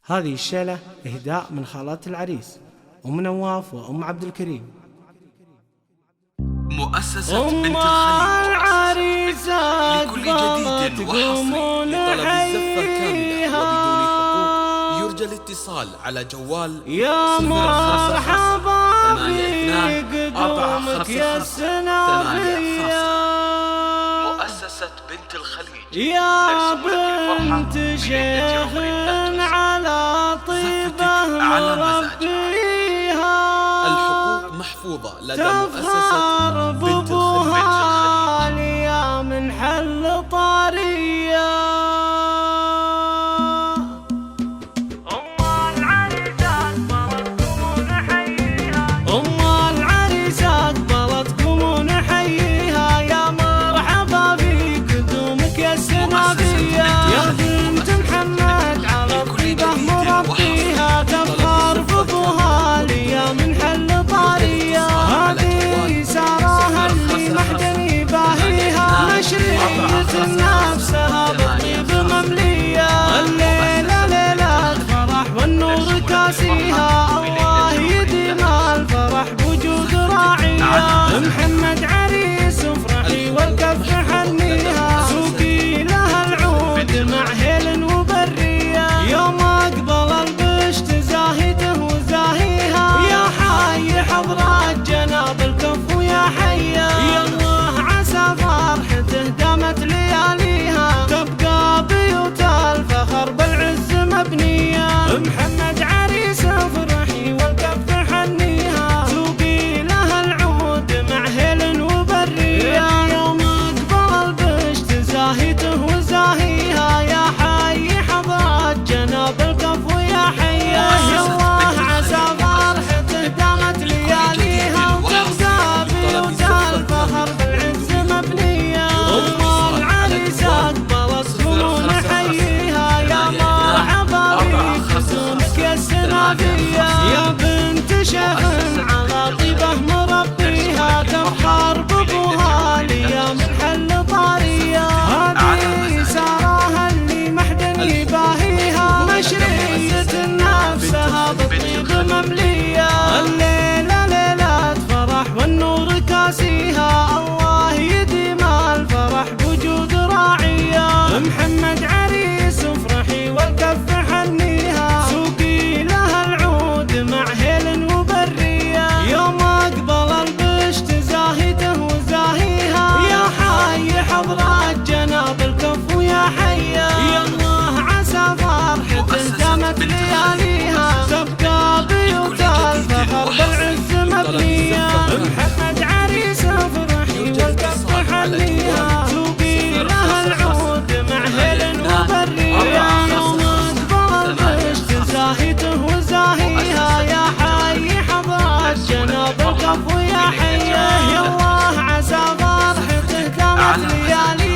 هذه الشيلة إهداء من خالات العريس أم نواف وأم عبد الكريم. مؤسسة بنت الخليج لكل جديد وحصري لطلب الزفة كاملة وبدون حقوق يرجى الاتصال على جوال يا مرحبا بقدومك يا السنافية. مؤسسة بنت الخليج يا بنت شيخ على طيبة مربيها، الحقوق محفوظة لدى مؤسسة بنت الخليج يا من حل طارية. نفسها بالطيب مملية، الليلة ليلة فرح والنور كاسيها، الله يديم الفرح بوجود راعية. محمد عريس افرحي والكف حنيها، سوقي لها العود مع هيل وبرية، يوم اقبل البشت زاهيته وزاهيها، يا حي حضرات جناب الكف ويا حيا، يا الله عسى فرحته دامت لياليها، تبقى بيوت الفخر بالعز مبنية. محمد عريس افرحي والكف حنيها، سوقي لها العود مع هيل وبرية، يوم اقبل البشت زاهيته وزاهيها، يا حي حضرات جناب الكف ويا حيا، يا الله عسى فرحته دامت لياليها، وتبقى بيوت الفخر بالعز مبنية. أم العريس أقبلت فنون حييها، يا مرحبا بك بدونك يا السنافية، يا بنت شيخ على طيبة مربيها، تفخر بابوها ليا من حل طارية، هذه ساراها اللي محد يباهيها، مشرية نفسها بالطيب مملية، الليلة ليلة فرح والنور كاسيها، الله يديم الفرح بوجود راعية. محمد عريس افرحي والكف حنيها، سوقي لها العود مع هيل وبرية، يوم اقبل البشت زاهيته وزاهيها، يا حي حضرات جناب الكف ويا حيا، يا الله عسى فرحته دامت لياليها، تبقى بيوت الفخر بالعز مبنية. محمد عريس افرحي والكف حنيها، سوقي لها العود مع هيل وبرية، يوم اقبل البشت زاهيته وزاهيها، يا حي حضرات جناب الكف ويا حيا، يا الله عسى فرحته دامت لياليها.